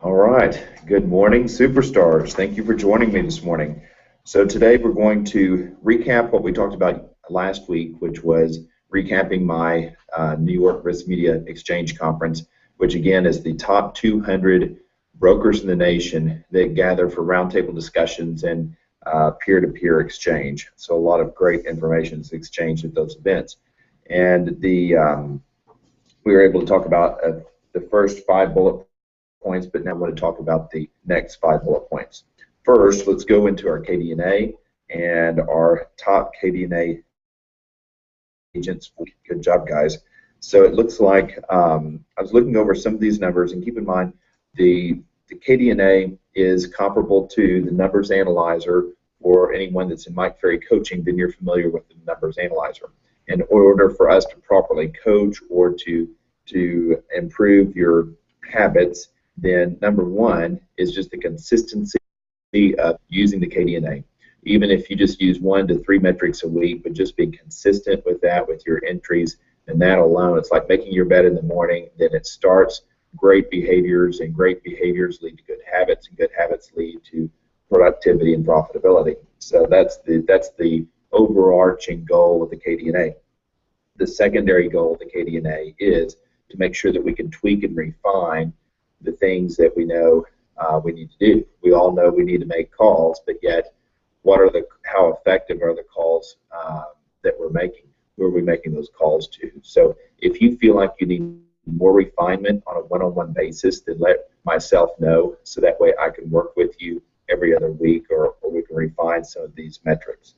All right. Good morning, superstars. Thank you for joining me this morning. So today we're going to recap what we talked about last week, which was recapping my New York Risk Media Exchange Conference, which again is the top 200 brokers in the nation that gather for roundtable discussions and peer-to-peer exchange. So a lot of great information is exchanged at those events. And we were able to talk about the first 5 bullet points, but now I want to talk about the next 5 bullet points. First, let's go into our KDNA and our top KDNA agents. Good job, guys. So it looks like I was looking over some of these numbers, and keep in mind the KDNA is comparable to the numbers analyzer. For anyone that's in Mike Ferry coaching, then you're familiar with the numbers analyzer. In order for us to properly coach or to improve your habits, then number one is just the consistency of using the KDNA. Even if you just use 1 to 3 metrics a week, but just being consistent with that with your entries, and that alone, it's like making your bed in the morning. Then it starts great behaviors, and great behaviors lead to good habits, and good habits lead to productivity and profitability. So that's the overarching goal of the KDNA. The secondary goal of the KDNA is to make sure that we can tweak and refine the things that we know we need to do. We all know we need to make calls, but yet, how effective are the calls that we're making? Who are we making those calls to? So if you feel like you need more refinement on a one-on-one basis, then let myself know, so that way I can work with you every other week, or we can refine some of these metrics.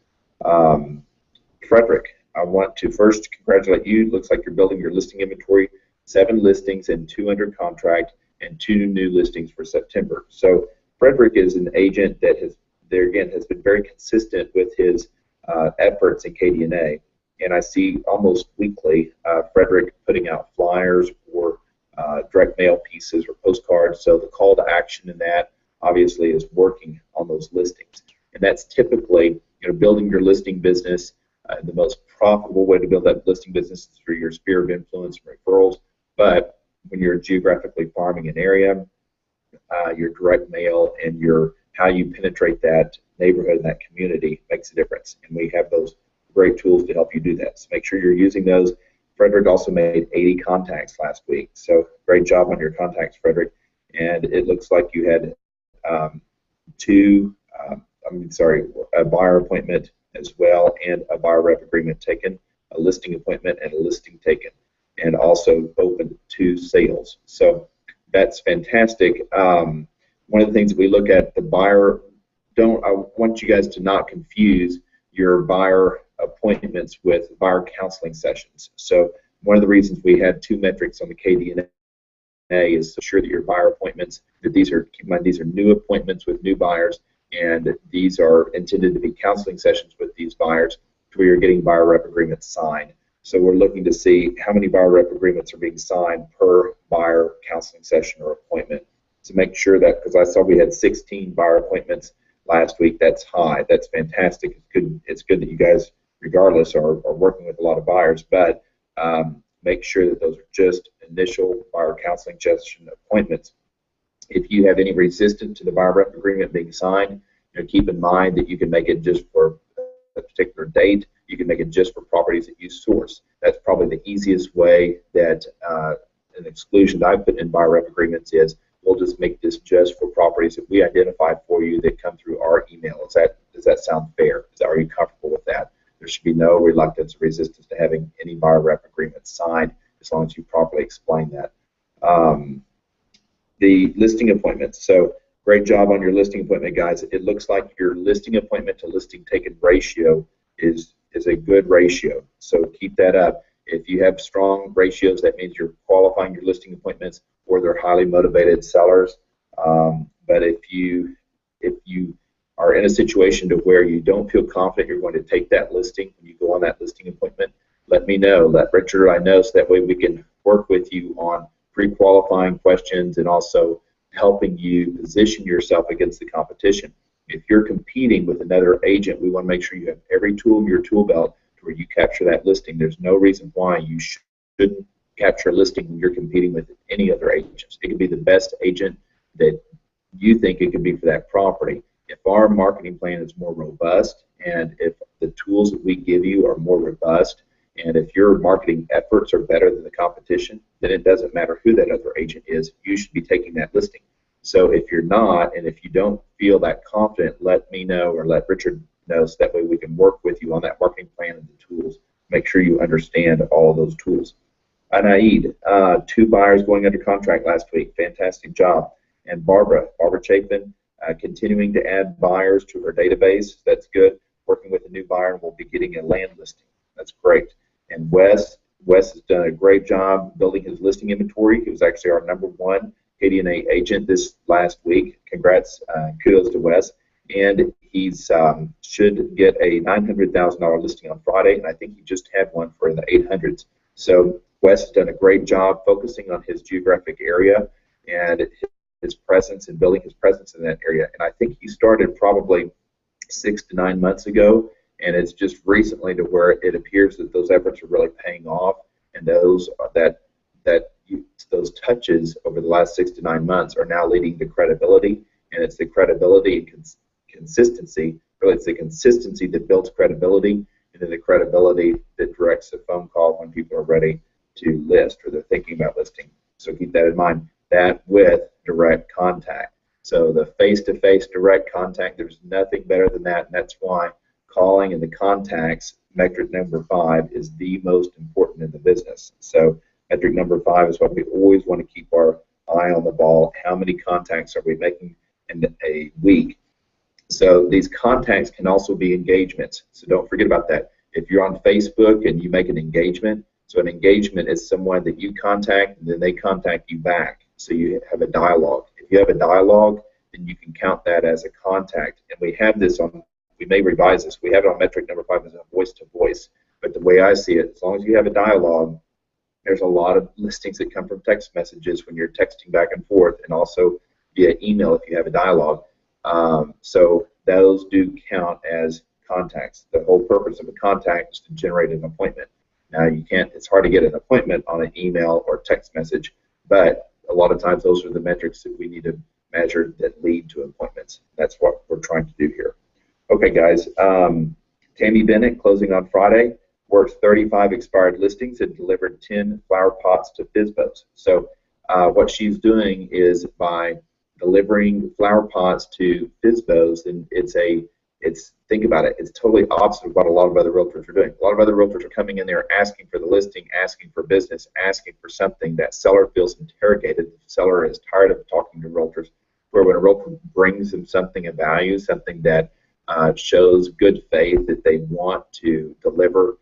Frederick, I want to first congratulate you. It looks like you're building your listing inventory, 7 listings and 2 under contract, and 2 new listings for September. So Frederick is an agent that has been very consistent with his efforts in KDNA, and I see almost weekly Frederick putting out flyers or direct mail pieces or postcards. So the call to action in that obviously is working on those listings, and that's typically building your listing business. The most profitable way to build that listing business is through your sphere of influence and referrals, but when you're geographically farming an area, your direct mail and how you penetrate that neighborhood and that community makes a difference. And we have those great tools to help you do that. So make sure you're using those. Frederick also made 80 contacts last week. So great job on your contacts, Frederick. And it looks like you had a buyer appointment as well, and a buyer rep agreement taken, a listing appointment and a listing taken, and also opened 2 sales. So that's fantastic. One of the things that we look at, I want you guys to not confuse your buyer appointments with buyer counseling sessions. So one of the reasons we had 2 metrics on the KDNA is to ensure that your buyer appointments, keep in mind, these are new appointments with new buyers, and these are intended to be counseling sessions with these buyers where you're getting buyer rep agreements signed. So we're looking to see how many buyer rep agreements are being signed per buyer counseling session or appointment. To make sure that, because I saw we had 16 buyer appointments last week, that's high. That's fantastic. It's good that you guys, regardless, are working with a lot of buyers, but make sure that those are just initial buyer counseling session appointments. If you have any resistance to the buyer rep agreement being signed, keep in mind that you can make it just for a particular date. You can make it just for properties that you source. That's probably the easiest way that an exclusion that I put in buyer rep agreements is, we'll just make this just for properties that we identified for you that come through our email. Does that sound fair? Are you comfortable with that? There should be no reluctance or resistance to having any buyer rep agreement signed, as long as you properly explain that. The listing appointments. So great job on your listing appointment, guys. It looks like your listing appointment to listing taken ratio is a good ratio. So keep that up. If you have strong ratios, that means you're qualifying your listing appointments, or they're highly motivated sellers. But if you are in a situation to where you don't feel confident you're going to take that listing when you go on that listing appointment, let me know. Let Richard or I know, so that way we can work with you on pre-qualifying questions and also helping you position yourself against the competition. If you're competing with another agent, we want to make sure you have every tool in your tool belt to where you capture that listing. There's no reason why you shouldn't capture a listing when you're competing with any other agents. It could be the best agent that you think it could be for that property. If our marketing plan is more robust, and if the tools that we give you are more robust, and if your marketing efforts are better than the competition, then it doesn't matter who that other agent is. You should be taking that listing. So if you're not, and if you don't feel that confident, let me know or let Richard know, so that way we can work with you on that marketing plan and the tools. Make sure you understand all of those tools. Anaid, 2 buyers going under contract last week. Fantastic job. And Barbara Chapin, continuing to add buyers to her database. That's good. Working with a new buyer, and we'll be getting a land listing. That's great. And Wes has done a great job building his listing inventory. He was actually our #1 KDNA agent this last week. Congrats, kudos to Wes. And he's should get a $900,000 listing on Friday, and I think he just had one for the 800s. So Wes has done a great job focusing on his geographic area and his presence and building his presence in that area. And I think he started probably 6 to 9 months ago, and it's just recently to where it appears that those efforts are really paying off, and those touches over the last 6 to 9 months are now leading to credibility, and it's the credibility and consistency. Really, it's the consistency that builds credibility, and then the credibility that directs the phone call when people are ready to list or they're thinking about listing. So keep that in mind. That with direct contact. So the face-to-face direct contact, there's nothing better than that, and that's why calling and the contacts, metric number 5, is the most important in the business. So metric number 5 is what we always want to keep our eye on the ball. How many contacts are we making in a week? So these contacts can also be engagements. So don't forget about that. If you're on Facebook and you make an engagement, so an engagement is someone that you contact and then they contact you back. So you have a dialogue. If you have a dialogue, then you can count that as a contact. And we have this on, we may revise this, we have it on metric number 5 as a voice to voice. But the way I see it, as long as you have a dialogue, there's a lot of listings that come from text messages when you're texting back and forth, and also via email if you have a dialogue. So those do count as contacts. The whole purpose of a contact is to generate an appointment. Now you can't, it's hard to get an appointment on an email or text message, but a lot of times those are the metrics that we need to measure that lead to appointments. That's what we're trying to do here. Okay guys, Tammy Bennett, closing on Friday, worked 35 expired listings and delivered 10 flower pots to FSBOs. So what she's doing is by delivering flower pots to FSBOs, and think about it, it's totally opposite of what a lot of other realtors are doing. A lot of other realtors are coming in there asking for the listing, asking for business, asking for something. That seller feels interrogated. The seller is tired of talking to realtors, where when a realtor brings them something of value, something that shows good faith, that they want to deliver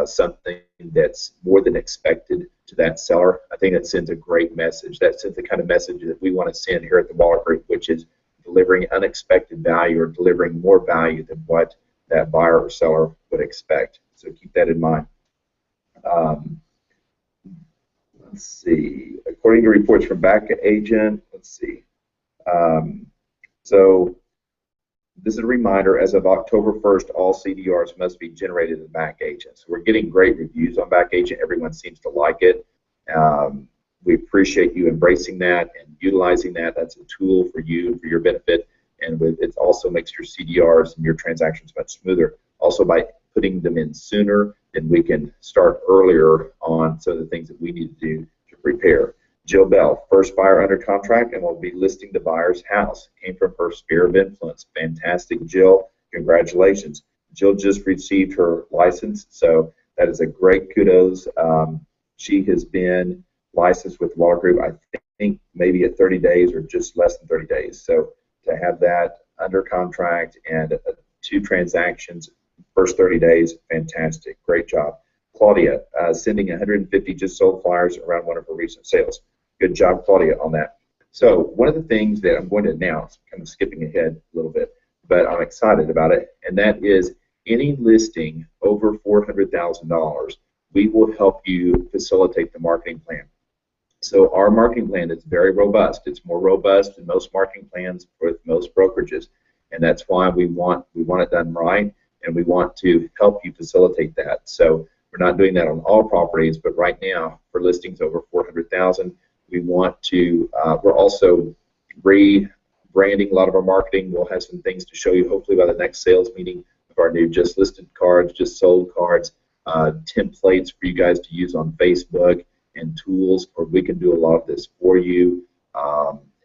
something that's more than expected to that seller, I think that sends a great message. That sends the kind of message that we want to send here at the Waller Group, which is delivering unexpected value, or delivering more value than what that buyer or seller would expect. So keep that in mind. Let's see. According to reports from back agent, let's see. So this is a reminder, as of October 1st, all CDRs must be generated in back agent. So we're getting great reviews on back agent. Everyone seems to like it. We appreciate you embracing that and utilizing that. That's a tool for you, for your benefit, and it also makes your CDRs and your transactions much smoother. Also, by putting them in sooner, then we can start earlier on some of the things that we need to do to prepare. Jill Bell, first buyer under contract, and will be listing the buyer's house. Came from her sphere of influence. Fantastic, Jill. Congratulations. Jill just received her license, so that is a great kudos. She has been licensed with the Waller Group, I think maybe at 30 days or just less than 30 days. So to have that under contract and 2 transactions, first 30 days, fantastic. Great job. Claudia, sending 150 just sold flyers around one of her recent sales. Good job, Claudia, on that. So one of the things that I'm going to announce, kind of skipping ahead a little bit, but I'm excited about it, and that is any listing over $400,000, we will help you facilitate the marketing plan. So our marketing plan is very robust. It's more robust than most marketing plans with most brokerages, and that's why we want it done right, and we want to help you facilitate that. So we're not doing that on all properties, but right now for listings over $400,000, we want to. We're also rebranding a lot of our marketing. We'll have some things to show you hopefully by the next sales meeting of our new just listed cards, just sold cards, templates for you guys to use on Facebook, and tools where we can do a lot of this for you.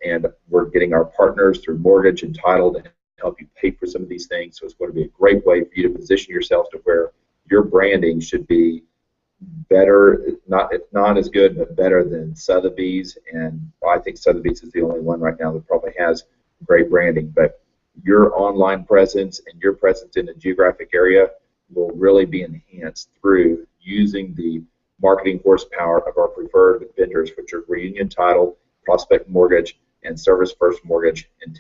And we're getting our partners through mortgage and title to help you pay for some of these things. So it's going to be a great way for you to position yourself to where your branding should be better, if not as good, but better than Sotheby's. And I think Sotheby's is the only one right now that probably has great branding. But your online presence and your presence in a geographic area will really be enhanced through using the marketing horsepower of our preferred vendors, which are Reunion Title, Prospect Mortgage, and Service First Mortgage, and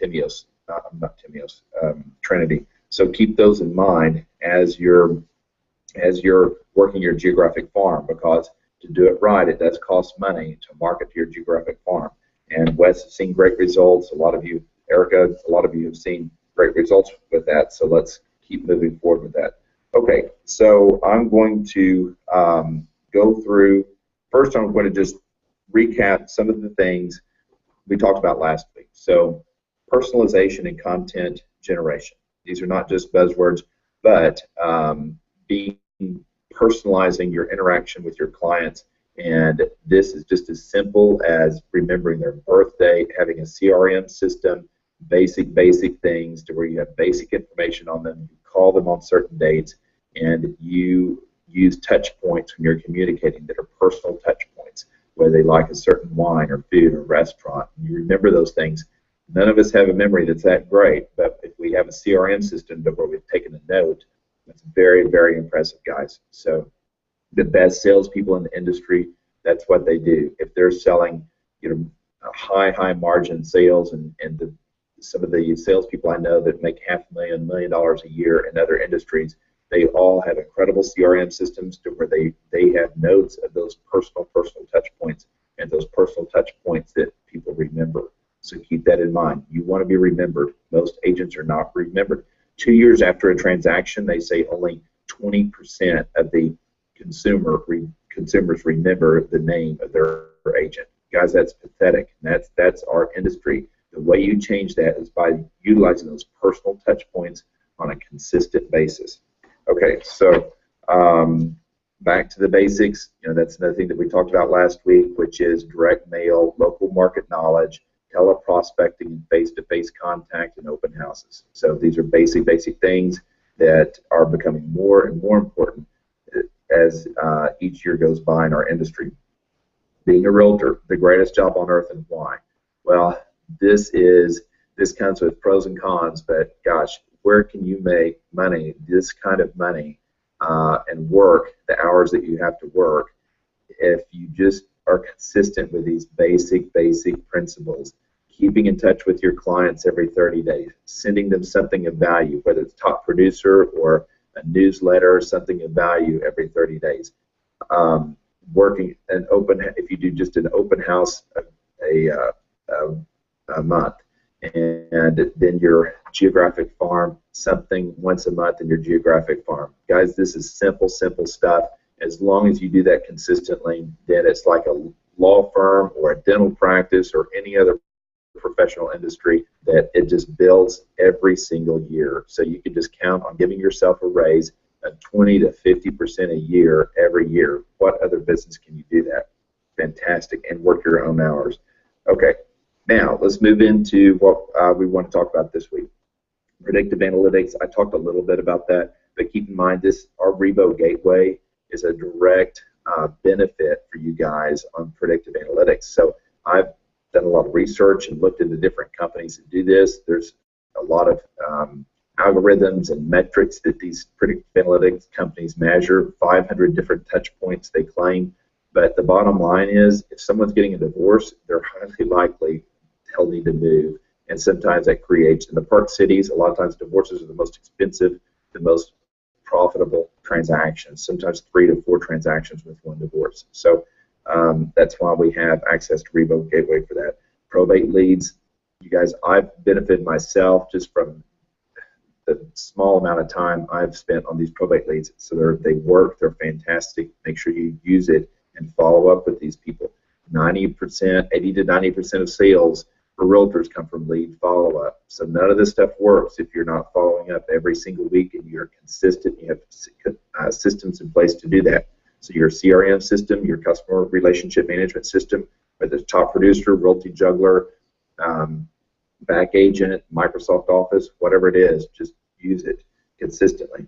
Trinity. So keep those in mind as you're working your geographic farm, because to do it right, it does cost money to market to your geographic farm. And Wes has seen great results. A lot of you, Erica, a lot of you have seen great results with that. So let's keep moving forward with that. Okay, so I'm going to go through. First, I'm going to just recap some of the things we talked about last week. So personalization and content generation. These are not just buzzwords, but personalizing your interaction with your clients. And this is just as simple as remembering their birthday, having a CRM system, basic things to where you have basic information on them. You call them on certain dates, and you use touch points when you're communicating that are personal touch points, whether they like a certain wine or food or restaurant. You remember those things. None of us have a memory that's that great, but if we have a CRM system where we've taken a note, that's very, very impressive, guys. So the best salespeople in the industry, that's what they do. If they're selling, high margin sales, and some of the salespeople I know that make $500,000, $1 million a year in other industries, they all have incredible CRM systems to where they have notes of those personal touch points, and those personal touch points that people remember. So keep that in mind. You want to be remembered. Most agents are not remembered. 2 years after a transaction, they say only 20% of the consumers remember the name of their agent. Guys, that's pathetic. And that's our industry. The way you change that is by utilizing those personal touch points on a consistent basis. Okay, so back to the basics. That's another thing that we talked about last week, which is direct mail, local market knowledge, teleprospecting, and face-to-face contact, and open houses. So these are basic things that are becoming more and more important as each year goes by in our industry. Being a realtor, the greatest job on earth, and why? Well, this comes with pros and cons, but gosh, where can you make money, this kind of money, and work the hours that you have to work if you just are consistent with these basic principles? Keeping in touch with your clients every 30 days, sending them something of value, whether it's top producer or a newsletter, something of value every 30 days. Working an if you do just an open house a month, and then your geographic farm, something once a month in your geographic farm. Guys, this is simple stuff. As long as you do that consistently, then it's like a law firm or a dental practice or any other professional industry, that it just builds every single year. So you can just count on giving yourself a raise of 20 to 50% a year every year. What other business can you do that? Fantastic, and work your own hours. Okay, now let's move into what we want to talk about this week. Predictive analytics. I talked a little bit about that, but keep in mind our Rebo Gateway is a direct benefit for you guys on predictive analytics. So I've done a lot of research and looked into different companies that do this. There's a lot of algorithms and metrics that these predictive analytics companies measure, 500 different touch points they claim. But the bottom line is, if someone's getting a divorce, they're highly likely they'll need to move. And sometimes that creates, in the park cities, a lot of times divorces are the most expensive, the most profitable transactions, sometimes 3 to 4 transactions with one divorce. So that's why we have access to Rebo Gateway for that. Probate leads, you guys, I've benefited myself just from the small amount of time I've spent on these probate leads. So they work, they're fantastic. Make sure you use it and follow up with these people. 80 to 90% of sales for realtors come from lead follow-up. So none of this stuff works if you're not following up every single week and you're consistent. You have systems in place to do that. So your CRM system, your customer relationship management system, whether it's Top Producer, Realty Juggler, Back Agent, Microsoft Office, whatever it is, just use it consistently.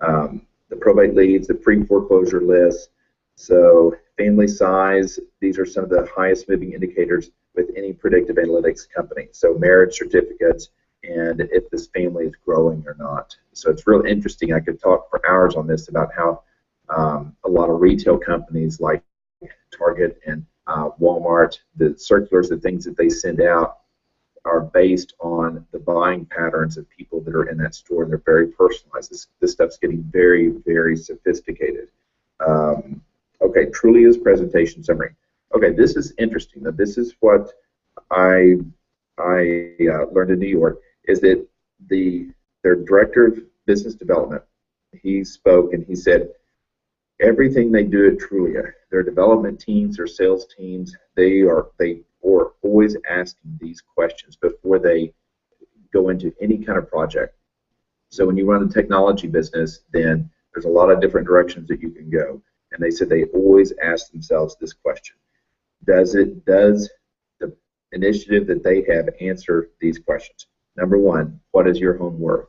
The probate leads, the pre-foreclosure list, so family size, these are some of the highest moving indicators with any predictive analytics company. So marriage certificates and if this family is growing or not. So it's real interesting. I could talk for hours on this about how a lot of retail companies like Target and Walmart, the circulars, the things that they send out are based on the buying patterns of people that are in that store, and they're very personalized. This stuff's getting very, very sophisticated. Okay, Trulia's presentation summary. Okay, this is interesting. This is what I learned in New York, is that their director of business development, he spoke and he said everything they do at Trulia, their development teams, their sales teams, they are always asking these questions before they go into any kind of project. So when you run a technology business, then there's a lot of different directions that you can go. And they said they always ask themselves this question: does the initiative that they have answer these questions? Number one, what is your home worth?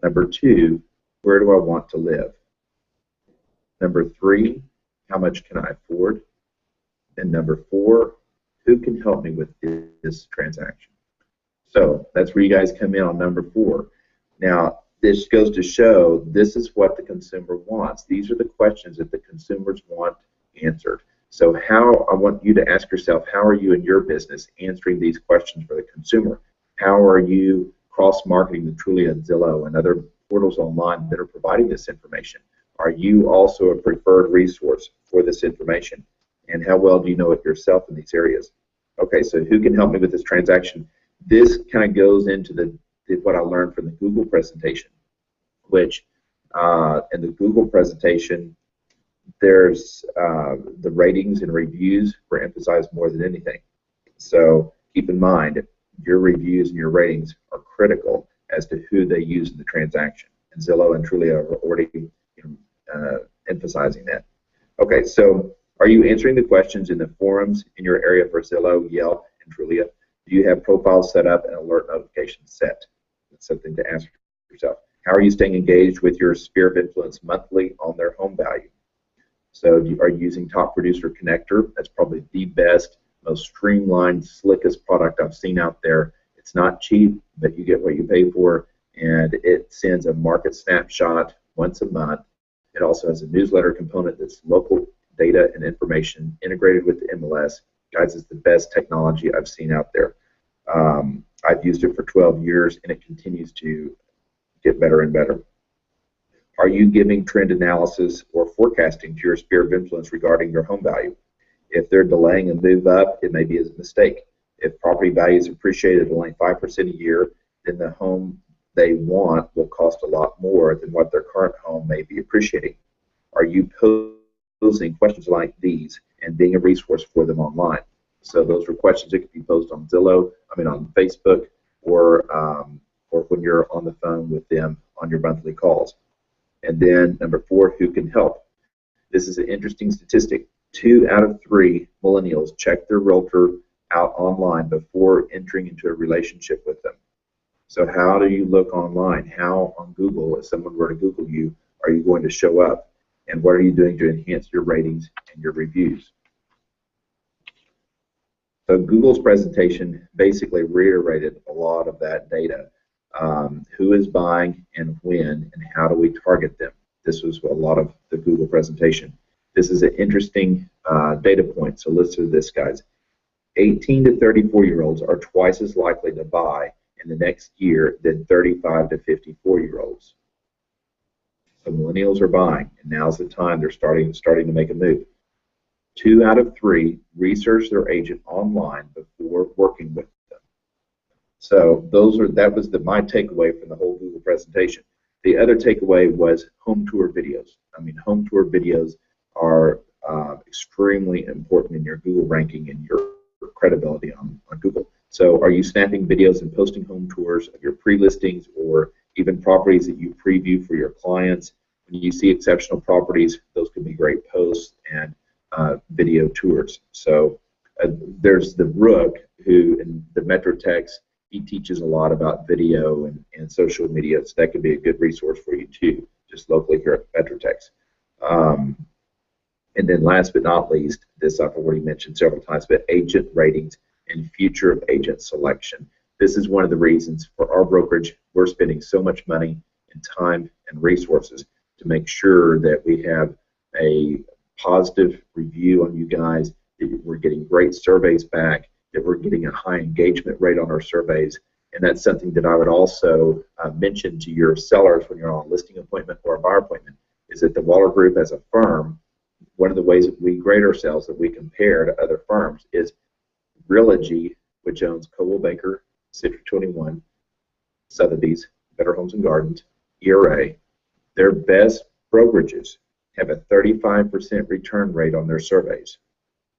Number two, where do I want to live? Number three, how much can I afford? And number four, who can help me with this transaction? So that's where you guys come in on number four. Now, this goes to show this is what the consumer wants. These are the questions that the consumers want answered. So I want you to ask yourself, how are you in your business answering these questions for the consumer? How are you cross-marketing the Trulia and Zillow and other portals online that are providing this information? Are you also a preferred resource for this information? And how well do you know it yourself in these areas? Okay, so who can help me with this transaction? This kind of goes into what I learned from the Google presentation, which in the Google presentation, there's the ratings and reviews were emphasized more than anything. So keep in mind, your reviews and your ratings are critical as to who they use in the transaction. And Zillow and Trulia are already emphasizing that. Okay, so are you answering the questions in the forums in your area for Zillow, Yelp, and Trulia? Do you have profiles set up and alert notifications set? That's something to ask yourself. How are you staying engaged with your sphere of influence monthly on their home value? So are you using Top Producer Connector? That's probably the best, most streamlined, slickest product I've seen out there. It's not cheap, but you get what you pay for, and it sends a market snapshot once a month. It also has a newsletter component that's local data and information integrated with the MLS. Guys, it's the best technology I've seen out there. I've used it for 12 years, and it continues to get better and better. Are you giving trend analysis or forecasting to your sphere of influence regarding your home value? If they're delaying a move up, it may be a mistake. If property values appreciated only 5% a year, then the home they want will cost a lot more than what their current home may be appreciating. Are you posing questions like these and being a resource for them online? So those are questions that could be posted on Zillow, on Facebook, or when you're on the phone with them on your monthly calls. And then number four, who can help? This is an interesting statistic. 2 out of 3 millennials check their realtor out online before entering into a relationship with them. So how do you look online? How on Google, if someone were to Google you, are you going to show up? And what are you doing to enhance your ratings and your reviews? So Google's presentation basically reiterated a lot of that data. Who is buying and when, and how do we target them? This was a lot of the Google presentation. This is an interesting data point, so listen to this, guys. 18 to 34-year-olds are twice as likely to buy in the next year than 35 to 54-year-olds. So millennials are buying, and now's the time they're starting to make a move. 2 out of 3 research their agent online before working with them. So that was my takeaway from the whole Google presentation. The other takeaway was home tour videos. Home tour videos are extremely important in your Google ranking and your credibility on Google. So are you snapping videos and posting home tours of your pre-listings or even properties that you preview for your clients? When you see exceptional properties, those could be great posts and video tours. So there's the Rook, who in the Metrotex, he teaches a lot about video and social media, so that could be a good resource for you too, just locally here at Metrotex. And then last but not least, this I've already mentioned several times, but agent ratings and future of agent selection. This is one of the reasons for our brokerage we're spending so much money and time and resources to make sure that we have a positive review on you guys, that we're getting great surveys back, that we're getting a high engagement rate on our surveys. And that's something that I would also mention to your sellers when you're on a listing appointment or a buyer appointment, is that the Waller Group as a firm, one of the ways that we grade ourselves, that we compare to other firms, is Realogy, which owns Coldwell Banker, Citrus 21, Sotheby's, Better Homes and Gardens, ERA. Their best brokerages have a 35% return rate on their surveys.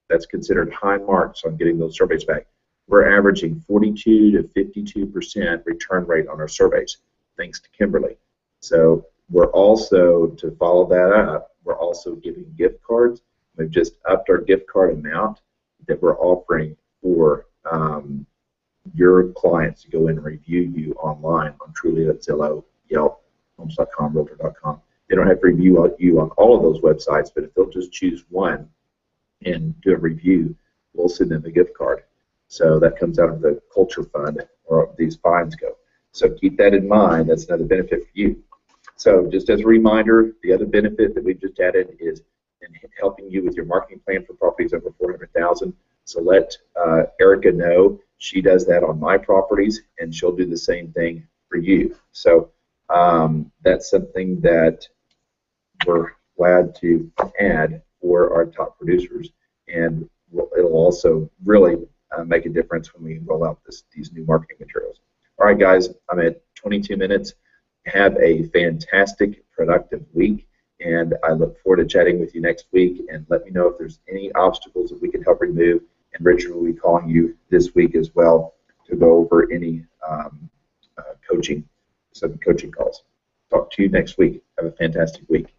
That's considered high marks on getting those surveys back. We're averaging 42 to 52% return rate on our surveys, thanks to Kimberly. So we're also, to follow that up, we're also giving gift cards. We've just upped our gift card amount that we're offering for your clients to go in and review you online on Trulia, Zillow, Yelp, Homes.com, Realtor.com. They don't have to review you on all of those websites, but if they'll just choose one and do a review, we'll send them a gift card. So that comes out of the culture fund, or these fines go. So keep that in mind. That's another benefit for you. So just as a reminder, the other benefit that we've just added is in helping you with your marketing plan for properties over 400,000. So let Erica know. She does that on my properties, and she'll do the same thing for you. So that's something that we're glad to add for our top producers, and it'll also really make a difference when we roll out these new marketing materials. All right, guys, I'm at 22 minutes. Have a fantastic, productive week, and I look forward to chatting with you next week. And let me know if there's any obstacles that we can help remove. And Richard will be calling you this week as well to go over any coaching calls. Talk to you next week. Have a fantastic week.